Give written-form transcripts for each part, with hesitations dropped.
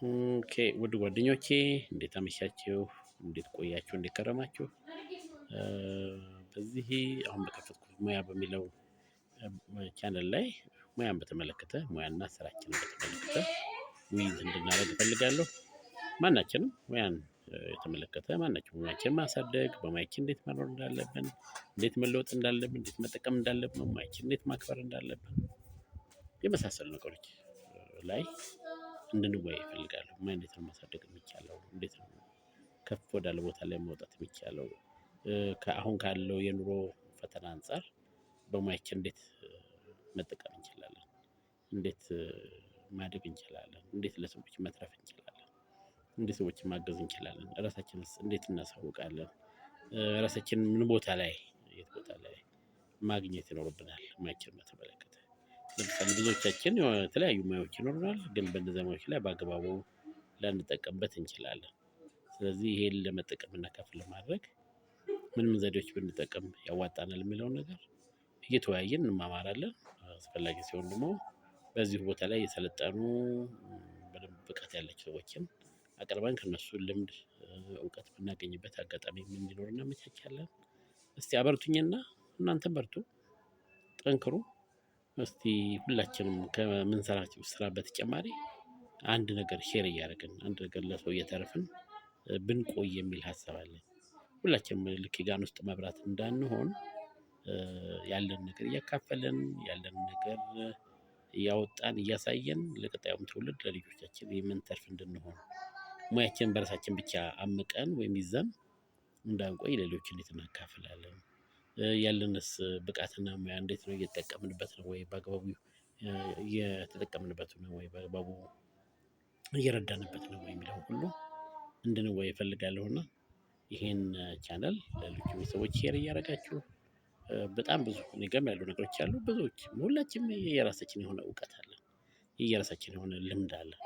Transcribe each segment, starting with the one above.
ኦኬ ውድ ጓደኞቼ እንዴት አመሻችሁ? እንዴት ቆያችሁ? እንዴት ከረማችሁ? በዚህ አሁን በከፈትኩት ሙያ በሚለው ቻናል ላይ ሙያን በተመለከተ ሙያና ስራችንን በተመለከተ ውይይት እንድናደርግ እፈልጋለሁ። ማናችንም ሙያን የተመለከተ ማናችንም ሙያችንን ማሳደግ በሙያችን እንዴት መኖር እንዳለብን፣ እንዴት መለወጥ እንዳለብን፣ እንዴት መጠቀም እንዳለብን፣ ሙያችን እንዴት ማክበር እንዳለብን የመሳሰሉ ነገሮች ላይ እንድንወያይ እፈልጋለሁ። ሙያ እንዴት ነው ማሳደግ የሚቻለው? እንዴት ነው ከፍ ወዳለ ቦታ ላይ መውጣት የሚቻለው? ከአሁን ካለው የኑሮ ፈተና አንፃር በሙያችን እንዴት መጠቀም እንችላለን? እንዴት ማደግ እንችላለን? እንዴት ለሰዎች መትረፍ እንችላለን? እንዴት ሰዎችን ማገዝ እንችላለን? ራሳችንስ እንዴት እናሳውቃለን? ራሳችንን ምን ቦታ ላይ የት ቦታ ላይ ማግኘት ይኖርብናል? ሙያችንን በተመለከተ ለምሳሌ ብዙዎቻችን የተለያዩ ሙያዎች ይኖሩናል፣ ግን በእነዚያ ሙያዎች ላይ በአግባቡ ላንጠቀምበት እንችላለን። ስለዚህ ይሄን ለመጠቀም እና ከፍ ለማድረግ ምን ዘዴዎች ብንጠቀም ያዋጣናል የሚለውን ነገር እየተወያየን እንማማራለን። አስፈላጊ ሲሆን ደግሞ በዚሁ ቦታ ላይ የሰለጠኑ በደንብ ብቃት ያላቸው ሰዎችን አቅርበን ከነሱ ልምድ እውቀት የምናገኝበት አጋጣሚ እንዲኖር እናመቻቻለን። እስቲ አበርቱኝና እናንተም በርቱ፣ ጠንክሩ። እስቲ ሁላችንም ከምንሰራቸው ስራ በተጨማሪ አንድ ነገር ሼር እያደረግን አንድ ነገር ለሰው እየተረፍን ብንቆይ የሚል ሀሳብ አለኝ። ሁላችንም ልክ ጋን ውስጥ መብራት እንዳንሆን ያለን ነገር እያካፈልን ያለን ነገር እያወጣን እያሳየን ለቀጣዩም ትውልድ ለልጆቻችን የምንተርፍ እንድንሆን ሙያችንን በራሳችን ብቻ አምቀን ወይም ይዘን እንዳንቆይ ሌሎች እንዴት እናካፍላለን? ያለንስ ብቃትና ሙያ እንዴት ነው እየተጠቀምንበት ነው ወይ በአግባቡ እየተጠቀምንበት ነው ወይ በአግባቡ እየረዳንበት ነው ወይ የሚለው ሁሉ እንድንወያይ እፈልጋለሁና ይሄን ቻናል ለሌሎች ሰዎች ሼር እያደረጋችሁ በጣም ብዙ እኔ ጋርም ያሉ ነገሮች አሉ። ብዙዎች ሁላችንም የራሳችን የሆነ እውቀት አለን፣ የራሳችን የሆነ ልምድ አለን።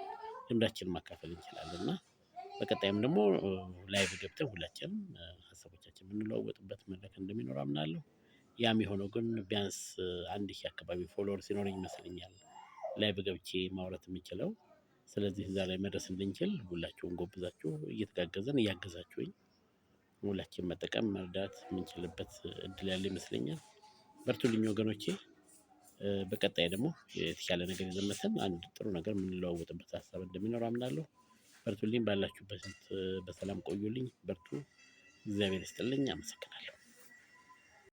ልምዳችንን ማካፈል እንችላለን እና በቀጣይም ደግሞ ላይቭ ገብተን ሁላችንም ሀሳቦቻችን የምንለዋወጥበት መድረክ እንደሚኖር አምናለሁ። ያም የሆነው ግን ቢያንስ 1000 አካባቢ ፎሎወር ሲኖረኝ ይመስለኛል ላይቭ ገብቼ ማውራት የምችለው። ስለዚህ እዛ ላይ መድረስ እንድንችል ሁላችሁም ጎብዛችሁ እየተጋገዘን እያገዛችሁኝ ሁላችንም መጠቀም መርዳት የምንችልበት እድል ያለ ይመስለኛል። በርቱልኝ ወገኖቼ። በቀጣይ ደግሞ የተሻለ ነገር ይዘን መጥተን አንድ ጥሩ ነገር የምንለዋወጥበት ሀሳብ እንደሚኖር አምናለሁ። በርቱልኝ፣ ባላችሁበት በሰላም ቆዩልኝ። በርቱ። እግዚአብሔር ይስጥልኝ። አመሰግናለሁ።